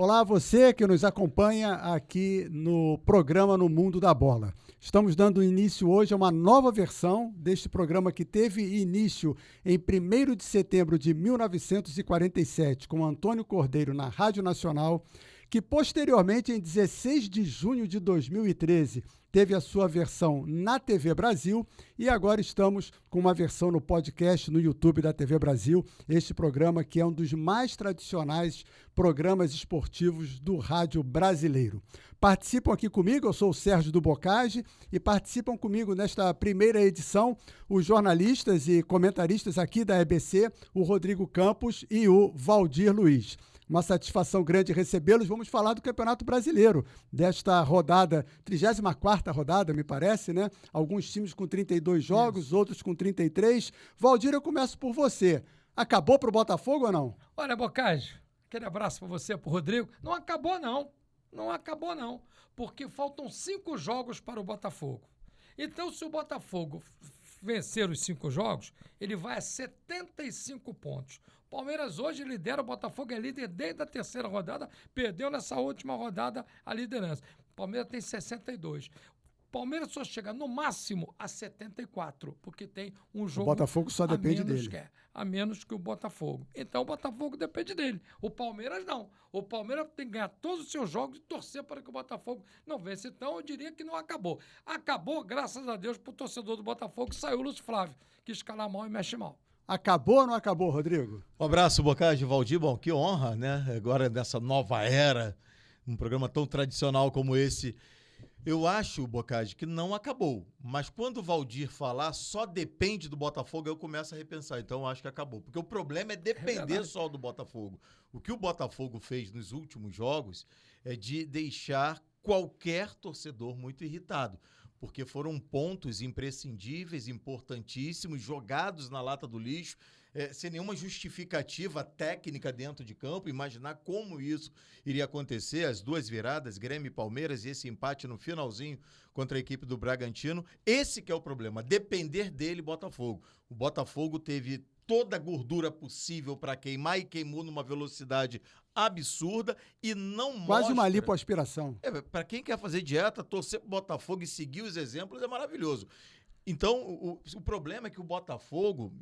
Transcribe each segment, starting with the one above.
Olá a você que nos acompanha aqui no programa No Mundo da Bola. Estamos dando início hoje a uma nova versão deste programa que teve início em 1º de setembro de 1947 com Antônio Cordeiro na Rádio Nacional, que posteriormente em 16 de junho de 2013 teve a sua versão na TV Brasil e agora estamos com uma versão no podcast no YouTube da TV Brasil, este programa que é um dos mais tradicionais programas esportivos do rádio brasileiro. Participam aqui comigo, eu sou o Sérgio do Boccagi, e participam comigo nesta primeira edição os jornalistas e comentaristas aqui da EBC, o Rodrigo Campos e o Valdir Luiz. Uma satisfação grande recebê-los. Vamos falar do Campeonato Brasileiro, desta rodada, 34ª rodada, me parece, né? Alguns times com 32 jogos, outros com 33. Valdir, eu começo por você. Acabou para o Botafogo ou não? Olha, Boccagi, aquele abraço para você, para o Rodrigo. Não acabou, não. Não acabou, não. Porque faltam 5 jogos para o Botafogo. Então, se o Botafogo vencer os 5 jogos, ele vai a 75 pontos. Palmeiras hoje lidera, o Botafogo é líder desde a 3ª rodada, perdeu nessa última rodada a liderança. Palmeiras tem 62. Palmeiras só chega no máximo a 74, porque tem um jogo. O Botafogo só depende dele. A menos que o Botafogo. Então o Botafogo depende dele. O Palmeiras não. O Palmeiras tem que ganhar todos os seus jogos e torcer para que o Botafogo não vença. Então eu diria que não acabou. Acabou, graças a Deus, para o torcedor do Botafogo, saiu o Lúcio Flávio, que escala mal e mexe mal. Acabou ou não acabou, Rodrigo? Um abraço, Boccagi, Valdir. Bom, que honra, né? Agora nessa nova era, um programa tão tradicional como esse. Eu acho, Boccagi, que não acabou. Mas quando o Valdir falar só depende do Botafogo, eu começo a repensar. Então eu acho que acabou. Porque o problema é depender só do Botafogo. O que o Botafogo fez nos últimos jogos é de deixar qualquer torcedor muito irritado. Porque foram pontos imprescindíveis, importantíssimos, jogados na lata do lixo, sem nenhuma justificativa técnica dentro de campo. Imaginar como isso iria acontecer, as 2 viradas, Grêmio e Palmeiras, e esse empate no finalzinho contra a equipe do Bragantino. Esse que é o problema, depender dele, Botafogo. O Botafogo teve toda a gordura possível para queimar e queimou numa velocidade absurda e não mostra... Quase uma lipoaspiração. Para quem quer fazer dieta, torcer pro Botafogo e seguir os exemplos é maravilhoso. Então, o problema é que o Botafogo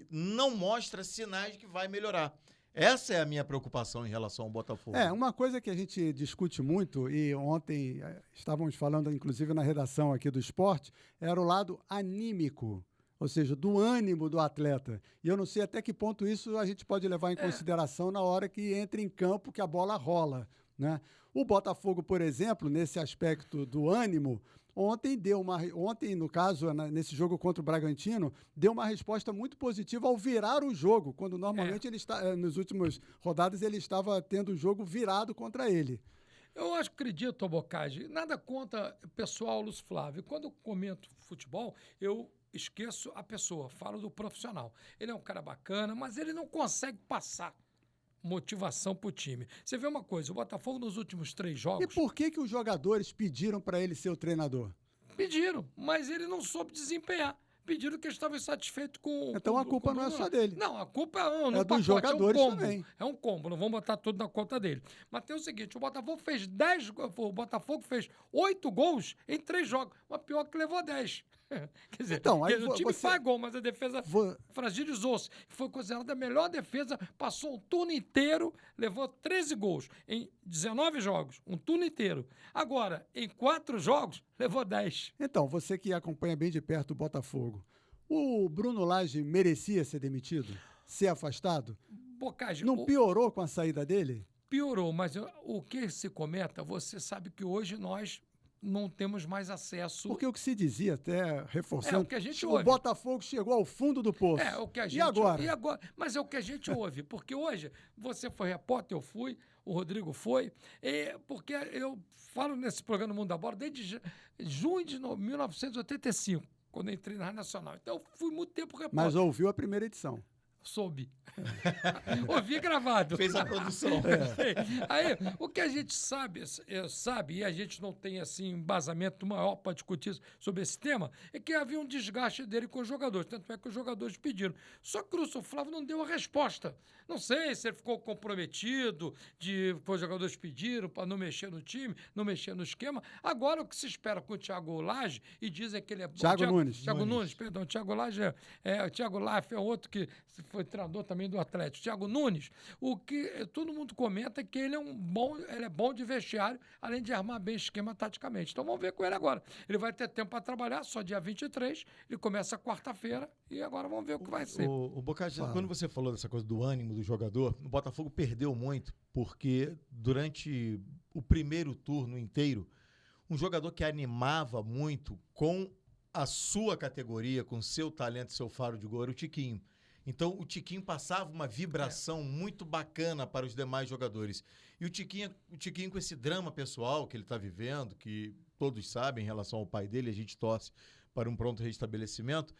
não mostra sinais de que vai melhorar. Essa é a minha preocupação em relação ao Botafogo. Uma coisa que a gente discute muito, e ontem estávamos falando, inclusive, na redação aqui do Esporte, era o lado anímico, ou seja, do ânimo do atleta. E eu não sei até que ponto isso a gente pode levar em consideração na hora que entra em campo, que a bola rola, né? O Botafogo, por exemplo, nesse aspecto do ânimo, ontem, no caso, nesse jogo contra o Bragantino, deu uma resposta muito positiva ao virar o jogo, quando normalmente nos últimos rodadas ele estava tendo o jogo virado contra ele. Eu acredito, Boccagi, nada contra o pessoal Lúcio Flávio. Quando eu comento futebol, eu esqueço a pessoa, falo do profissional. Ele é um cara bacana, mas ele não consegue passar motivação pro time. Você vê uma coisa, o Botafogo nos últimos 3 jogos... E por que os jogadores pediram para ele ser o treinador? Pediram, mas ele não soube desempenhar. Pediram que ele estava insatisfeito com... Então a culpa não é só dele. Não, a culpa é dos jogadores também. É um combo, não vamos botar tudo na conta dele. Mas tem o seguinte, o Botafogo fez 8 gols em 3 jogos, mas pior que levou 10. Quer dizer, então, aí o time faz gol, mas a defesa fragilizou-se. Foi considerada a melhor defesa, passou um turno inteiro, levou 13 gols em 19 jogos, um turno inteiro. Agora, em 4 jogos, levou 10. Então, você que acompanha bem de perto o Botafogo, o Bruno Lage merecia ser demitido? Ser afastado? Boccagi, não piorou com a saída dele? Piorou, mas o que se comenta, você sabe que hoje nós não temos mais acesso... Porque o que se dizia, até reforçando, o que a gente ouve. O Botafogo chegou ao fundo do poço. O que a gente... E agora? Mas é o que a gente ouve, porque hoje você foi repórter, eu fui, o Rodrigo foi, porque eu falo nesse programa no Mundo da Bola desde junho de 1985, quando eu entrei na Rádio Nacional. Então eu fui muito tempo repórter. Mas ouviu a primeira edição? soube. Ouvi gravado. Fez a produção. Aí, o que a gente sabe, e a gente não tem assim embasamento maior para discutir sobre esse tema, é que havia um desgaste dele com os jogadores. Tanto é que os jogadores pediram. Só que o Lúcio Flávio não deu a resposta. Não sei se ele ficou comprometido, os jogadores pediram para não mexer no time, não mexer no esquema. Agora, o que se espera com o Thiago Lage, e dizem que ele é bom. Thiago Nunes. Thiago Nunes, perdão. Thiago Lage o Thiago Laff é outro que foi treinador também do Atlético. Thiago Nunes, o que todo mundo comenta é que ele é bom de vestiário, além de armar bem esquema taticamente. Então vamos ver com ele agora. Ele vai ter tempo para trabalhar, só dia 23, ele começa quarta-feira e agora vamos ver o que vai ser. O Boccaccio, quando você falou dessa coisa do ânimo do jogador, o Botafogo perdeu muito, porque durante o primeiro turno inteiro, um jogador que animava muito com a sua categoria, com seu talento, seu faro de gol, era o Tiquinho. Então, o Tiquinho passava uma vibração muito bacana para os demais jogadores. E o Tiquinho com esse drama pessoal que ele está vivendo, que todos sabem em relação ao pai dele, a gente torce para um pronto restabelecimento,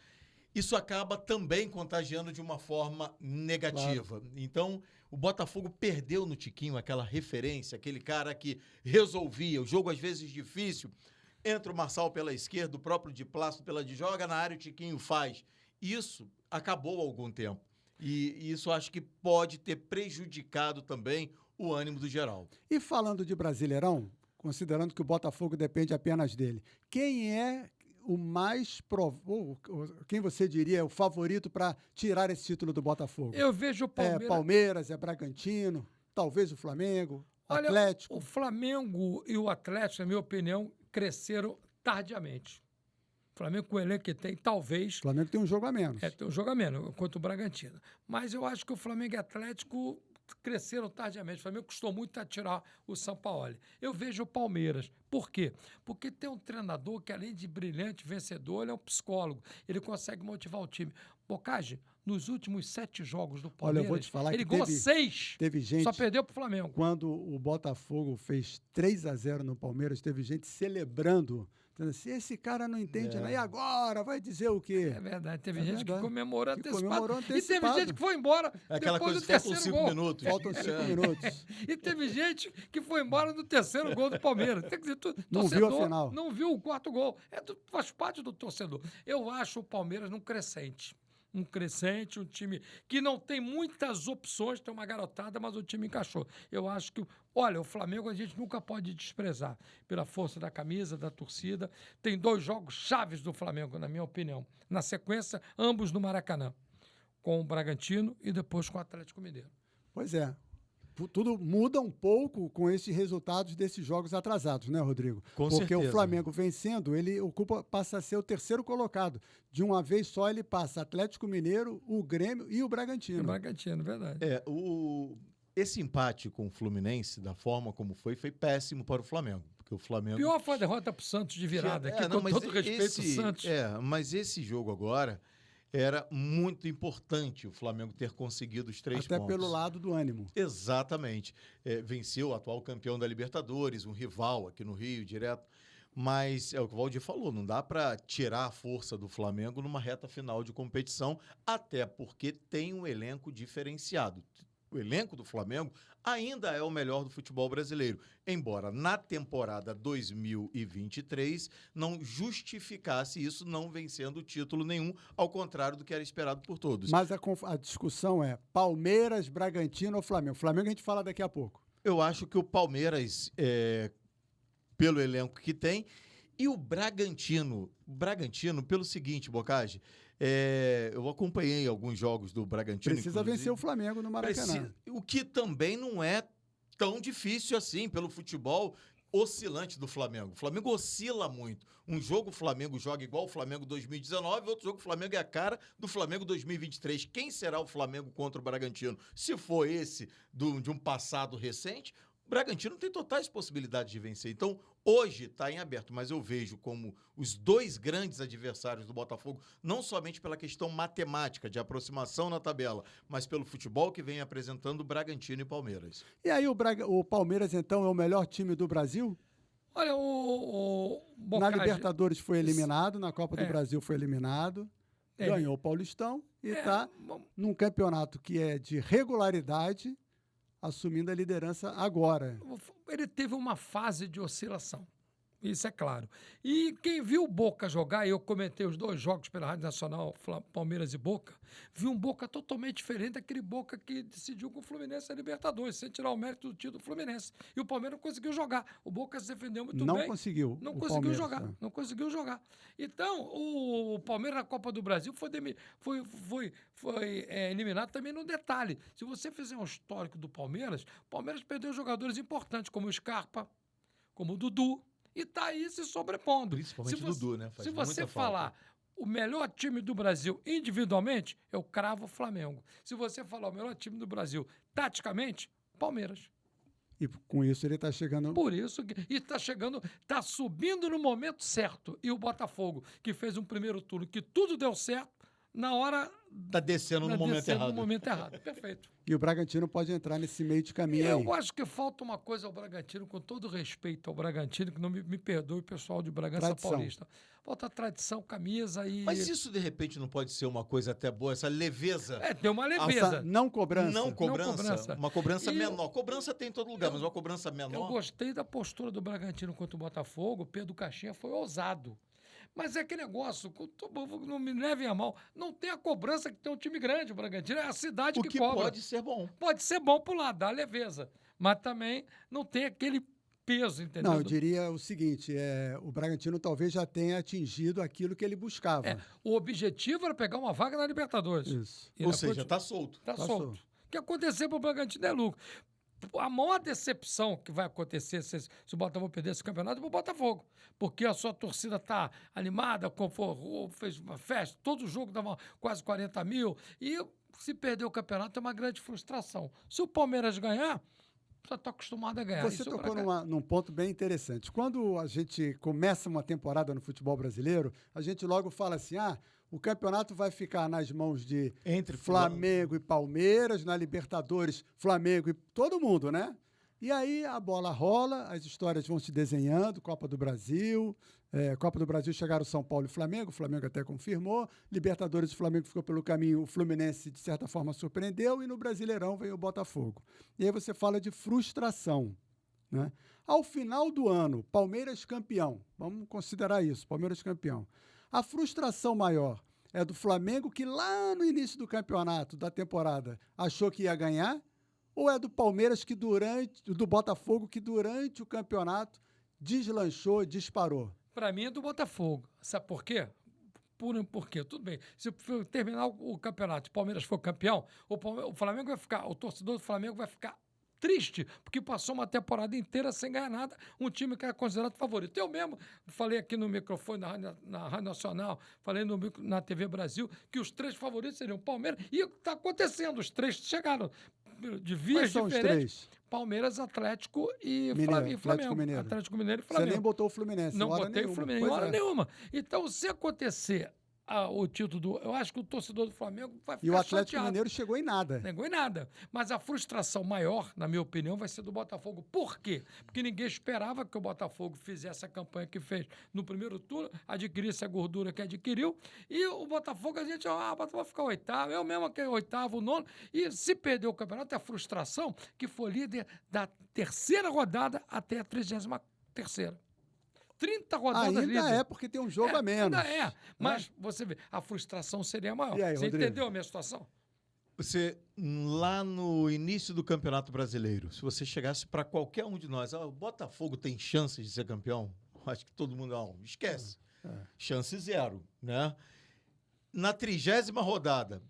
isso acaba também contagiando de uma forma negativa. Claro. Então, o Botafogo perdeu no Tiquinho aquela referência, aquele cara que resolvia, o jogo às vezes difícil, entra o Marçal pela esquerda, o próprio Di Plácido pela de joga na área, o Tiquinho faz. Isso acabou há algum tempo. E isso acho que pode ter prejudicado também o ânimo do geral. E falando de Brasileirão, considerando que o Botafogo depende apenas dele, quem é o mais quem você diria é o favorito para tirar esse título do Botafogo? Eu vejo o Palmeiras. É Palmeiras, é Bragantino, talvez o Flamengo, Olha, Atlético. O Flamengo e o Atlético, na minha opinião, cresceram tardiamente. O Flamengo, com o elenco que tem, talvez... O Flamengo tem um jogo a menos. Tem um jogo a menos, contra o Bragantino. Mas eu acho que o Flamengo e o Atlético cresceram tardiamente. O Flamengo custou muito a tirar o Sampaoli. Eu vejo o Palmeiras. Por quê? Porque tem um treinador que, além de brilhante, vencedor, ele é um psicólogo. Ele consegue motivar o time. Boccaccio, nos últimos 7 jogos do Palmeiras, olha, eu vou te falar ele que ganhou 6. Teve gente, só perdeu pro Flamengo. Quando o Botafogo fez 3-0 no Palmeiras, teve gente celebrando, dizendo assim, esse cara não entende nada. E agora? Vai dizer o quê? É verdade. Teve gente que comemorou antecipado. E teve gente que foi embora aquela depois coisa, do terceiro faltam 5 gol. minutos. Faltam 5 minutos. E teve gente que foi embora no terceiro gol do Palmeiras. Tem que dizer, não viu a final. Não viu o 4º gol. Faz parte do torcedor. Eu acho o Palmeiras num crescente. Um time que não tem muitas opções, tem uma garotada, mas o time encaixou. Eu acho que, olha, o Flamengo a gente nunca pode desprezar pela força da camisa, da torcida. Tem 2 jogos chaves do Flamengo, na minha opinião. Na sequência, ambos no Maracanã, com o Bragantino e depois com o Atlético Mineiro. Pois é. Tudo muda um pouco com esses resultados desses jogos atrasados, né, Rodrigo? Com Porque certeza. O Flamengo vencendo, ele passa a ser o terceiro colocado. De uma vez só ele passa Atlético Mineiro, o Grêmio e o Bragantino. O Bragantino, verdade. Esse empate com o Fluminense, da forma como foi péssimo para o Flamengo. Porque o Flamengo... Pior foi a derrota para o Santos de virada, com todo respeito ao Santos. Mas esse jogo agora... Era muito importante o Flamengo ter conseguido os 3 pontos. Até pelo lado do ânimo. Exatamente. Venceu o atual campeão da Libertadores, um rival aqui no Rio, direto. Mas é o que o Valdir falou, não dá para tirar a força do Flamengo numa reta final de competição, até porque tem um elenco diferenciado. O elenco do Flamengo ainda é o melhor do futebol brasileiro, embora na temporada 2023 não justificasse isso não vencendo título nenhum, ao contrário do que era esperado por todos. Mas a discussão é Palmeiras, Bragantino ou Flamengo? Flamengo a gente fala daqui a pouco. Eu acho que o Palmeiras, pelo elenco que tem, e o Bragantino, pelo seguinte, Boccaccio, eu acompanhei alguns jogos do Bragantino. Precisa vencer o Flamengo no Maracanã. O que também não é tão difícil assim pelo futebol oscilante do Flamengo. O Flamengo oscila muito. Um jogo o Flamengo joga igual o Flamengo 2019, outro jogo o Flamengo é a cara do Flamengo 2023. Quem será o Flamengo contra o Bragantino? Se for esse de um passado recente, o Bragantino tem totais possibilidades de vencer. Então, hoje está em aberto, mas eu vejo como os 2 grandes adversários do Botafogo, não somente pela questão matemática, de aproximação na tabela, mas pelo futebol que vem apresentando Bragantino e Palmeiras. E aí o Palmeiras, então, é o melhor time do Brasil? Olha, o na Libertadores foi eliminado, na Copa do Brasil foi eliminado. ganhou o Paulistão e É, está num campeonato que é de regularidade, assumindo a liderança agora. Ele teve uma fase de oscilação. Isso é claro. E quem viu o Boca jogar, eu comentei os 2 jogos pela Rádio Nacional, Palmeiras e Boca, viu um Boca totalmente diferente daquele Boca que decidiu com o Fluminense a Libertadores, sem tirar o mérito do título do Fluminense. E o Palmeiras não conseguiu jogar. O Boca se defendeu muito Não bem. conseguiu. Não o conseguiu Palmeiras, jogar. né? Não conseguiu jogar. Então, o Palmeiras na Copa do Brasil foi eliminado também no detalhe. Se você fizer um histórico do Palmeiras, o Palmeiras perdeu jogadores importantes, como o Scarpa, como o Dudu, e está aí se sobrepondo. Principalmente Se o você- Dudu, né? Faz Se você muita falar o melhor time do Brasil individualmente, eu cravo o Flamengo. Se você falar o melhor time do Brasil taticamente, Palmeiras. E com isso ele está chegando. Por isso que está chegando, está subindo no momento certo. E o Botafogo, que fez um primeiro turno que tudo deu certo, na hora Tá descendo no tá momento descendo errado. no momento errado. Perfeito. E o Bragantino pode entrar nesse meio de caminho aí. Eu acho que falta uma coisa ao Bragantino, com todo respeito ao Bragantino, que não me perdoe o pessoal de Bragança Tradição. Paulista. Falta tradição, camisa e... Mas isso, de repente, não pode ser uma coisa até boa, essa leveza. tem uma Essa leveza. não cobrança. Não cobrança, cobrança. uma cobrança E menor. Cobrança tem em todo lugar, mas uma cobrança Eu menor. gostei da postura do Bragantino contra o Botafogo. Pedro Caixinha foi ousado. Mas é aquele negócio, não me levem a mal, não tem a cobrança que tem um time grande, o Bragantino, é a cidade O que que cobra. pode ser bom. Pode ser bom pro lado, dá leveza, mas também não tem aquele peso, entendeu? Não, eu diria o seguinte: o Bragantino talvez já tenha atingido aquilo que ele buscava. O objetivo era pegar uma vaga na Libertadores. Isso. E Ou na seja, conti- tá solto. tá Tá solto. solto. O que acontecer pro Bragantino é lucro. A maior decepção que vai acontecer se o Botafogo perder esse campeonato é pro Botafogo. Porque a sua torcida tá animada, fez uma festa, todo jogo dava quase 40 mil. E se perder o campeonato é uma grande frustração. Se o Palmeiras ganhar, já está acostumado a ganhar. Você Isso tocou Braga- num ponto bem interessante. Quando a gente começa uma temporada no futebol brasileiro, a gente logo fala assim: o campeonato vai ficar nas mãos de Entre Flamengo e Palmeiras, na Libertadores, Flamengo e todo mundo, né? E aí a bola rola, as histórias vão se desenhando, Copa do Brasil. Copa do Brasil chegaram São Paulo e Flamengo, o Flamengo até confirmou. Libertadores, o Flamengo ficou pelo caminho, o Fluminense, de certa forma, surpreendeu. E no Brasileirão veio o Botafogo. E aí você fala de frustração, né? Ao final do ano, Palmeiras campeão. Vamos considerar isso, Palmeiras campeão. A frustração maior é do Flamengo, que lá no início do campeonato, da temporada, achou que ia ganhar, ou é do Palmeiras, do Botafogo, que durante o campeonato deslanchou, disparou? Para mim é do Botafogo. Sabe por quê? Por quê? Tudo bem. Se terminar o campeonato e o Palmeiras for campeão, o Flamengo vai ficar, o torcedor do Flamengo vai ficar triste, porque passou uma temporada inteira sem ganhar nada, um time que era considerado favorito. Eu mesmo falei aqui no microfone na Rádio Nacional, falei na TV Brasil, que os 3 favoritos seriam Palmeiras, e está acontecendo, os 3 chegaram de vias Quais são os diferentes. 3? Palmeiras, Atlético e Mineiro, Flamengo. Atlético Mineiro. Atlético Mineiro e Você Flamengo. nem botou o Fluminense. Não hora botei nenhuma. o Fluminense em Pois hora é. nenhuma. Então, se acontecer o título eu acho que o torcedor do Flamengo vai ficar E o Atlético chateado. Mineiro chegou em nada. Negou em nada. Mas a frustração maior, na minha opinião, vai ser do Botafogo. Por quê? Porque ninguém esperava que o Botafogo fizesse a campanha que fez no primeiro turno, adquirisse a gordura que adquiriu, e o Botafogo, a gente, o Botafogo vai ficar oitavo, eu mesmo que oitavo, nono, e se perder o campeonato, é a frustração que foi líder da terceira rodada até a 33ª. 30 rodadas Ainda líder. é, porque tem um jogo a menos. Ainda é, mas você vê, a frustração seria maior. E aí, você Rodrigo? entendeu a minha situação? Você, lá no início do Campeonato Brasileiro, se você chegasse para qualquer um de nós, o Botafogo tem chances de ser campeão? Eu acho que todo mundo, esquece. Chance 0, né? Na 30ª rodada,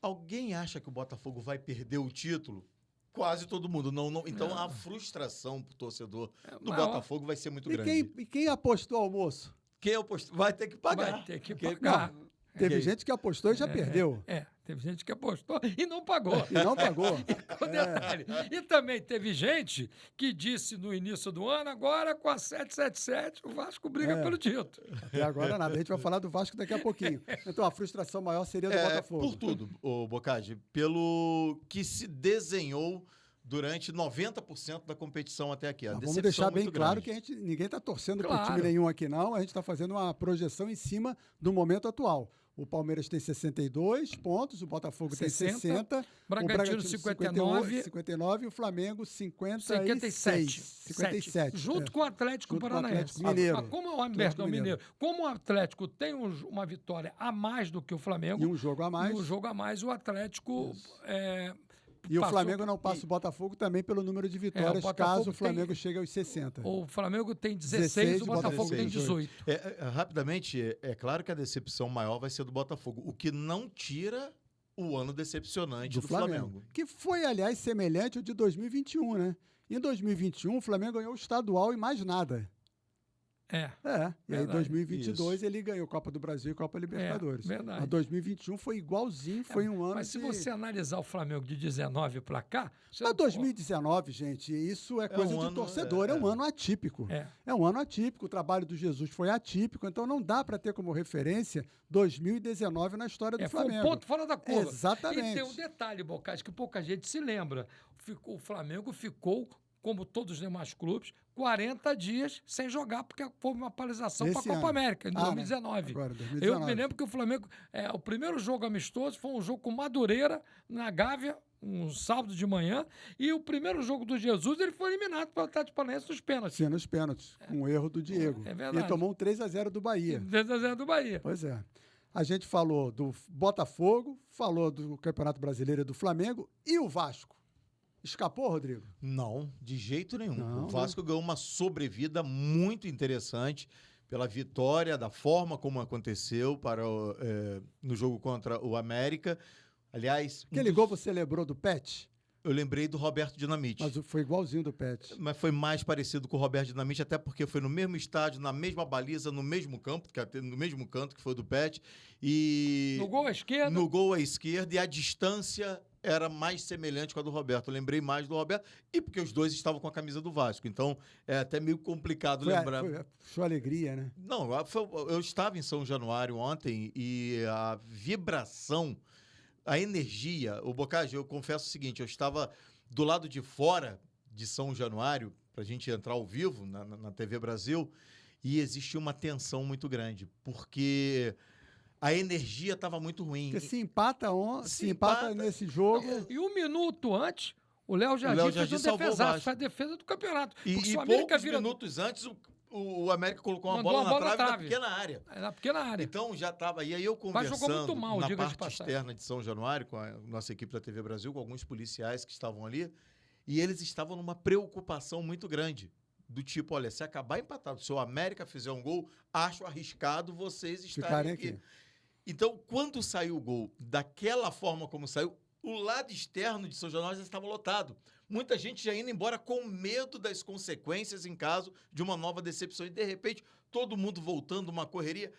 alguém acha que o Botafogo vai perder o título? Quase todo mundo. Não. Então, a frustração pro torcedor do maior. Botafogo vai ser muito E grande. quem apostou almoço? Quem apostou vai ter que pagar. Vai ter que Porque- pagar. Teve aí? gente que apostou e já perdeu. Teve gente que apostou e não pagou. E não pagou. Com detalhe. E também teve gente que disse no início do ano, agora com a 777, o Vasco briga pelo título. Até agora nada. A gente vai falar do Vasco daqui a pouquinho. Então a frustração maior seria do Botafogo. Por tudo, o Boccagi, pelo que se desenhou durante 90% da competição até aqui. Vamos deixar bem claro que ninguém está torcendo por time nenhum aqui, não. A gente está fazendo uma projeção em cima do momento atual. O Palmeiras tem 62 pontos, o Botafogo tem 60, Bragantino 59 e o Flamengo 57. Junto com o Atlético Paranaense. Mineiro. Como o Atlético tem uma vitória a mais do que o Flamengo. E um jogo a mais. O Atlético... E o Flamengo não passa o Botafogo também pelo número de vitórias, caso o Flamengo chegue aos 60. O Flamengo tem 16, o Botafogo tem 18. Rapidamente, é claro que a decepção maior vai ser do Botafogo, o que não tira o ano decepcionante do Flamengo. Que foi, aliás, semelhante ao de 2021, né? Em 2021, o Flamengo ganhou o estadual e mais nada. E aí em 2022 ele ganhou Copa do Brasil e Copa Libertadores. Verdade. A 2021 foi igualzinho, foi um ano Mas se você analisar o Flamengo de 19 para cá... Mas 2019, gente, isso é coisa de torcedor, é um ano atípico. É um ano atípico, o trabalho do Jesus foi atípico, então não dá para ter como referência 2019 na história do Flamengo. Foi um ponto fora da curva. Exatamente. E tem um detalhe, Bocage, que pouca gente se lembra. O Flamengo ficou, como todos os demais clubes, 40 dias sem jogar, porque foi uma paralisação para a Copa América, em 2019. Agora, 2019. Eu me lembro que o Flamengo, o primeiro jogo amistoso foi um jogo com Madureira, na Gávea, um sábado de manhã, e o primeiro jogo do Jesus, ele foi eliminado pelo Atlético Paranaense nos pênaltis. Sim, nos pênaltis, com um erro do Diego. É verdade. Ele tomou um 3-0 do Bahia. 3-0 do Bahia. Pois é. A gente falou do Botafogo, falou do Campeonato Brasileiro e do Flamengo, e o Vasco? Escapou, Rodrigo? Não, de jeito nenhum. O Vasco ganhou uma sobrevida muito interessante pela vitória, da forma como aconteceu no jogo contra o América. Aliás... Aquele gol você lembrou do Pet? Eu lembrei do Roberto Dinamite. Mas foi igualzinho do Pet. Mas foi mais parecido com o Roberto Dinamite, até porque foi no mesmo estádio, na mesma baliza, no mesmo campo, no mesmo canto que foi do Pet. E... No gol à esquerda? No gol à esquerda, e a distância era mais semelhante com a do Roberto. Eu lembrei mais do Roberto, e porque os dois estavam com a camisa do Vasco. Então, é até meio complicado lembrar. Foi sua alegria, né? Não, eu estava em São Januário ontem, e a vibração, a energia... O Bocage, eu confesso o seguinte, eu estava do lado de fora de São Januário, para a gente entrar ao vivo na TV Brasil, e existia uma tensão muito grande, porque... A energia estava muito ruim. Porque se empata nesse jogo... E um minuto antes, o Léo Jardim fez um defesaço, foi a defesa do campeonato. E poucos minutos antes, o América colocou uma bola na trave na pequena área. Na pequena área. Então já estava... E aí eu conversando na parte externa de São Januário, com a nossa equipe da TV Brasil, com alguns policiais que estavam ali, e eles estavam numa preocupação muito grande. Do tipo, olha, se acabar empatado, se o América fizer um gol, acho arriscado vocês estarem aqui. Então, quando saiu o gol, daquela forma como saiu, o lado externo de São Januário já estava lotado. Muita gente já indo embora com medo das consequências em caso de uma nova decepção. E, de repente, todo mundo voltando, uma correria,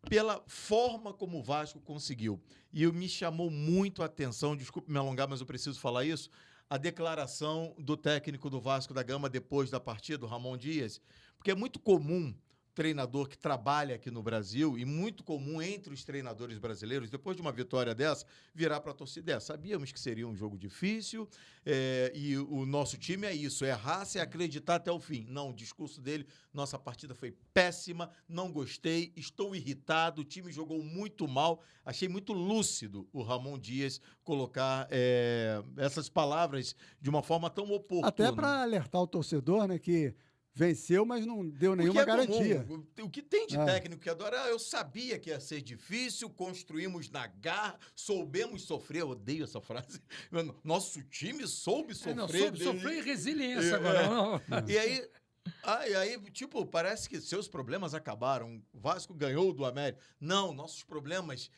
pela forma como o Vasco conseguiu. E me chamou muito a atenção, desculpe me alongar, mas eu preciso falar isso, a declaração do técnico do Vasco da Gama depois da partida, o Ramon Dias, porque é muito comum treinador que trabalha aqui no Brasil e muito comum entre os treinadores brasileiros, depois de uma vitória dessa, virar para a torcida. Sabíamos que seria um jogo difícil e o nosso time é isso, é errar sem acreditar até o fim. Não, o discurso dele, nossa partida foi péssima, não gostei, estou irritado, o time jogou muito mal. Achei muito lúcido o Ramon Dias colocar essas palavras de uma forma tão oportuna. Até para alertar o torcedor, né, que venceu, mas não deu nenhuma garantia. O que tem de técnico que adora, eu sabia que ia ser difícil, construímos na garra, soubemos sofrer. Eu odeio essa frase. Nosso time soube sofrer. Soube sofrer e resiliência agora. E aí, tipo, parece que seus problemas acabaram. O Vasco ganhou do América. Não, nossos problemas...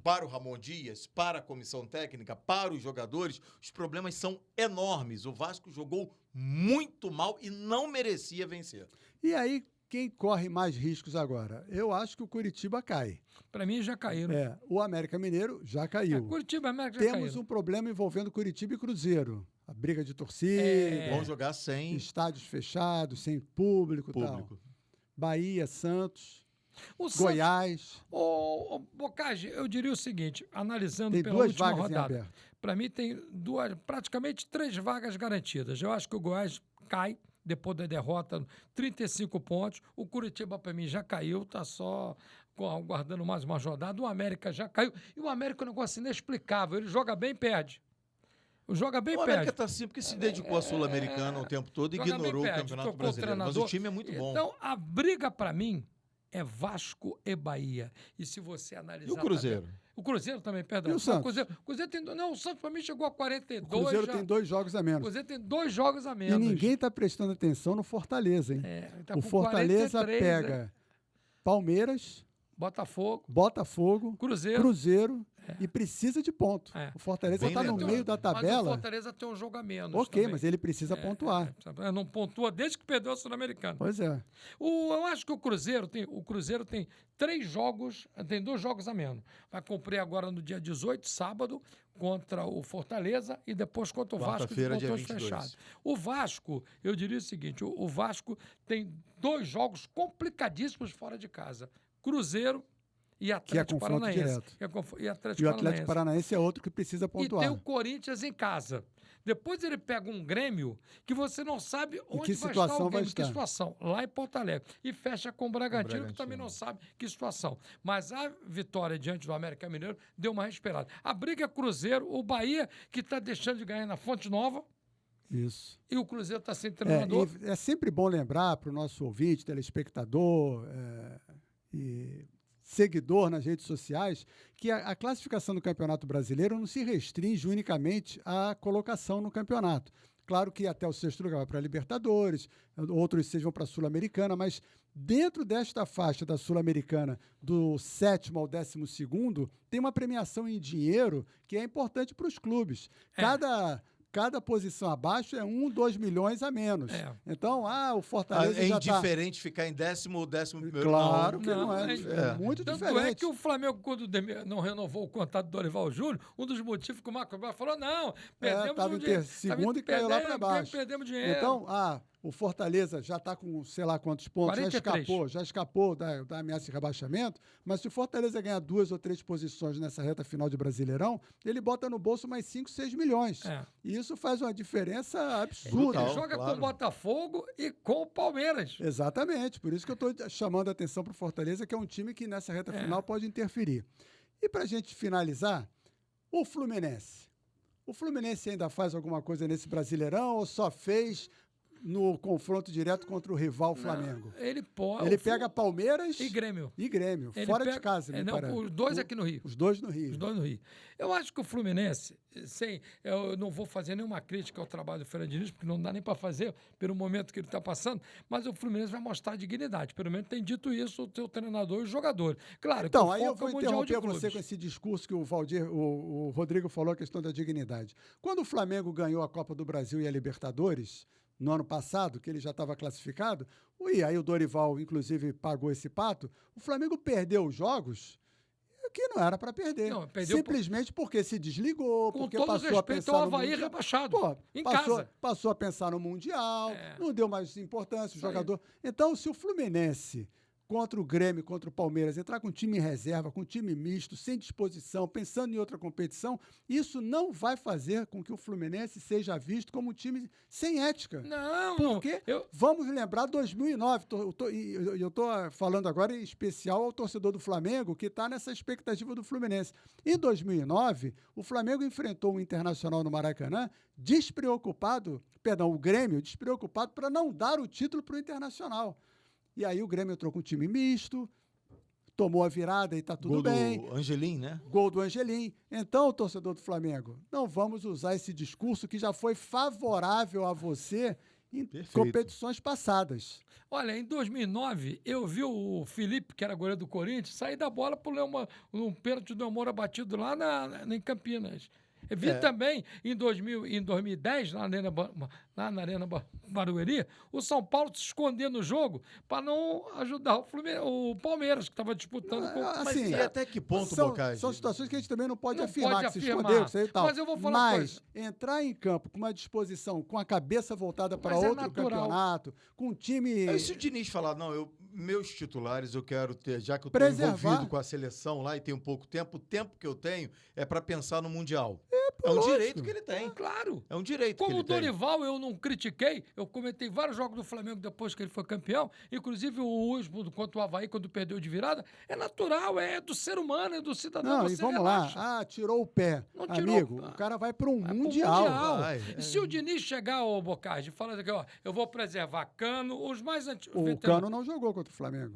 Para o Ramon Dias, para a comissão técnica, para os jogadores, os problemas são enormes. O Vasco jogou muito mal e não merecia vencer. E aí, quem corre mais riscos agora? Eu acho que o Curitiba cai. Para mim, já caíram. O América Mineiro já caiu. Curitiba e América já caíram. Temos um problema envolvendo Curitiba e Cruzeiro. A briga de torcida. Vão jogar sem... Estádios fechados, sem público. Tal. Bahia, Santos... Goiás. Bocage, eu diria o seguinte, analisando tem pela duas última vagas rodada. para mim, tem praticamente 3 vagas garantidas. Eu acho que o Goiás cai depois da derrota, 35 pontos. O Curitiba, para mim, já caiu, está só aguardando mais uma rodada. O América já caiu. E o América é um negócio inexplicável. Ele joga bem e perde. Joga bem e O perde. América está assim porque se dedicou à Sul-Americana o tempo todo e ignorou o Campeonato Brasileiro. Mas o time é muito bom. Então, a briga, para mim, é Vasco e Bahia. E se você analisar... E o Cruzeiro? O Cruzeiro também, perdão. E o Santos? O Cruzeiro tem... Não, o Santos, para mim, chegou a 42. O Cruzeiro tem 2 jogos a O menos. Cruzeiro tem 2 jogos a E menos. ninguém está prestando atenção no Fortaleza, hein? Tá O com Fortaleza 43, pega Palmeiras, Botafogo, Cruzeiro e precisa de ponto. O Fortaleza Bem está no lembrado. meio da Mas o tabela. Fortaleza tem um jogo a menos. Ok, também. mas ele precisa pontuar. Não pontua desde que perdeu a Sul-Americana. Pois é. Eu acho que o Cruzeiro tem 3 jogos, tem 2 jogos a menos. Vai cumprir agora no dia 18, sábado, contra o Fortaleza e depois contra o Vasco de Quarta-feira, dia portões 22. fechados. O Vasco, eu diria o seguinte, o Vasco tem 2 jogos complicadíssimos fora de casa. Cruzeiro e Atlético confronto Paranaense. direto. E Atlético E o Atlético Paranaense é outro que precisa pontuar. E tem o Corinthians em casa. Depois ele pega um Grêmio que você não sabe onde que vai situação estar o Grêmio, vai estar. que situação. Lá em Porto Alegre. E fecha com o Bragantino, que também não sabe que situação. Mas a vitória diante do América Mineiro deu uma respirada. A briga é Cruzeiro, o Bahia, que está deixando de ganhar na Fonte Nova. Isso. E o Cruzeiro está sem treinador. É sempre bom lembrar para o nosso ouvinte, telespectador e seguidor nas redes sociais, que a classificação do Campeonato Brasileiro não se restringe unicamente à colocação no campeonato. Claro que até o 6º lugar vai para a Libertadores, outros sejam para a Sul-Americana, mas dentro desta faixa da Sul-Americana, do 7º ao 12º, tem uma premiação em dinheiro que é importante para os clubes. Cada posição abaixo é 2 milhões a menos. Então, o Fortaleza é já indiferente ficar em 10º ou 11º. Claro que não é. É muito Tanto diferente. é que o Flamengo, quando não renovou o contrato do Dorival Júnior, um dos motivos que o Marcos Braz falou, não, perdemos Estava em dinheiro. segundo e caiu lá para baixo. Perdemos dinheiro. Então, o Fortaleza já está com sei lá quantos pontos, 43. já escapou da ameaça de rebaixamento, mas se o Fortaleza ganhar 2 ou 3 posições nessa reta final de Brasileirão, ele bota no bolso mais 5, 6 milhões. E isso faz uma diferença absurda. Ele joga com o Botafogo e com o Palmeiras. Exatamente, por isso que eu estou chamando a atenção para o Fortaleza, que é um time que nessa reta final pode interferir. E para a gente finalizar, o Fluminense. O Fluminense ainda faz alguma coisa nesse Brasileirão ou só fez no confronto direto contra o rival Flamengo? Ele pode. Ele pega Palmeiras e Grêmio. Fora de casa, me parece. Os 2 aqui no Rio. Os 2 no Rio. Os 2 no Rio. Eu acho que o Fluminense, eu não vou fazer nenhuma crítica ao trabalho do Fernando Diniz, porque não dá nem para fazer pelo momento que ele está passando, mas o Fluminense vai mostrar dignidade. Pelo menos tem dito isso o seu treinador e o jogador. Claro, então, que aí eu vou interromper você com esse discurso que o Rodrigo falou, a questão da dignidade. Quando o Flamengo ganhou a Copa do Brasil e a Libertadores, no ano passado, que ele já estava classificado, e aí o Dorival, inclusive, pagou esse pato, o Flamengo perdeu os jogos que não era para perder. Não, simplesmente porque se desligou, com porque todo passou a pensar no Havaí Mundial. rebaixado, em casa. Passou a pensar no Mundial, não deu mais importância o jogador. Então, se o Fluminense contra o Grêmio, contra o Palmeiras, entrar com time em reserva, com time misto, sem disposição, pensando em outra competição, isso não vai fazer com que o Fluminense seja visto como um time sem ética. Não, porque vamos lembrar 2009, eu estou falando agora em especial ao torcedor do Flamengo, que está nessa expectativa do Fluminense. Em 2009, o Flamengo enfrentou o Internacional no Maracanã, o Grêmio despreocupado para não dar o título para o Internacional. E aí o Grêmio entrou com um time misto, tomou a virada e está tudo bem. Gol do Angelim, né? Gol do Angelim. Então, torcedor do Flamengo, não vamos usar esse discurso que já foi favorável a você em competições passadas. Olha, em 2009, eu vi o Felipe, que era goleiro do Corinthians, sair da bola por um pênalti do Moura batido lá em Campinas. Eu vi também, em 2010, lá na Arena Barueri, o São Paulo se esconder no jogo para não ajudar o Palmeiras, que estava disputando com... Assim, mas até que ponto, Boccagi? São situações que a gente também não pode afirmar, que se escondeu, que e tal. Mas eu vou falar uma coisa. Entrar em campo com uma disposição, com a cabeça voltada para outro campeonato, com um time... Se o Diniz falar, meus titulares eu quero ter, já que eu estou envolvido com a seleção lá e tenho pouco tempo, o tempo que eu tenho é para pensar no Mundial. É um lógico. direito que ele tem. Claro. É um direito Como que o ele tem. Dorival, eu não critiquei, eu comentei vários jogos do Flamengo depois que ele foi campeão, inclusive o último contra o Avaí, quando perdeu de virada, é natural, é do ser humano, é do cidadão. Não, você e vamos relaxa. lá. Ah, tirou o pé. Não tirou, Amigo, pá. o cara vai para um Vai pro mundial. Vai. E se o Diniz chegar, ô Bocardi, fala aqui, ó, eu vou preservar Cano, os mais antigos. O Cano não jogou contra o Flamengo.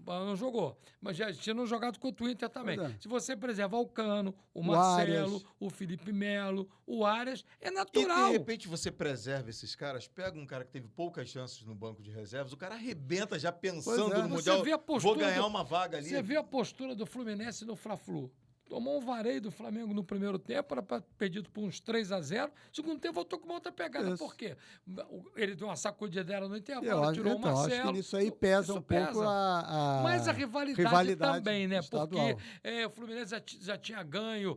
Não jogou. Mas já tinha não jogado contra o Inter também. Pois é. Se você preservar o Cano, o O Marcelo, Arias. o Felipe Melo, o Arias, é E natural. de repente você preserva esses caras, pega um cara que teve poucas chances no banco de reservas, o cara arrebenta já pensando Pois é. no Você Mundial, vê a vou postura ganhar do- uma vaga ali. Você vê a postura do Fluminense no Fla-Flu. Tomou um vareio do Flamengo no primeiro tempo, era perdido por uns 3-0. Segundo tempo, voltou com uma outra pegada. Isso. Por quê? Ele deu uma sacudidela no Eu intervalo, acho, tirou o então, Marcelo. acho que nisso aí pesa Isso um pouco pesa. a Mas a rivalidade também, né? estadual. Porque o Fluminense já tinha ganho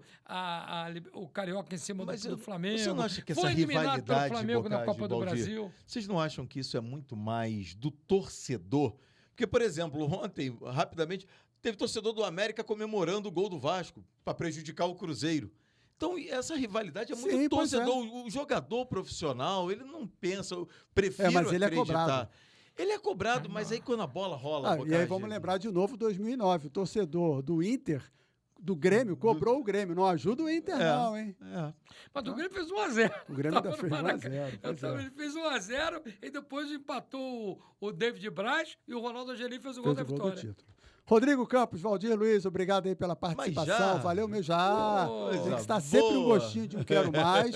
o Carioca em cima Mas do Flamengo. você não acha que essa Foi eliminado pelo rivalidade, Flamengo na Bocardi, Copa do Valdir, Brasil. Vocês não acham que isso é muito mais do torcedor? Porque, por exemplo, ontem, rapidamente, teve torcedor do América comemorando o gol do Vasco para prejudicar o Cruzeiro. Então, essa rivalidade é muito Sim, pois é. torcedor. O jogador profissional, ele não pensa, eu prefiro mas ele é acreditar. cobrado. Ele é cobrado, mas aí quando a bola rola... Ah, e aí Bocardi, vamos lembrar de novo 2009. O torcedor do Inter, do Grêmio, cobrou o Grêmio. Não ajuda o Inter, não, hein? É. Mas o Grêmio fez 1-0. O Grêmio ainda fez 1-0. Pois é. Ele fez 1-0 e depois empatou o David Braz e o Ronaldo Angelim fez o gol Fez da o gol do vitória. título. Rodrigo Campos, Valdir Luiz, obrigado aí pela participação. já? Valeu, meu já. Coisa Tem que estar sempre um boa. gostinho de um quero mais.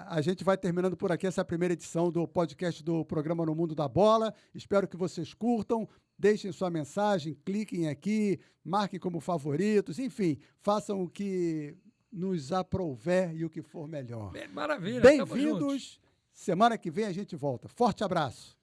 A gente vai terminando por aqui essa primeira edição do podcast do programa No Mundo da Bola. Espero que vocês curtam. Deixem sua mensagem, cliquem aqui, marquem como favoritos, enfim, façam o que nos aprouver e o que for melhor. Maravilha. tamo juntos. Bem-vindos. Semana que vem a gente volta. Forte abraço.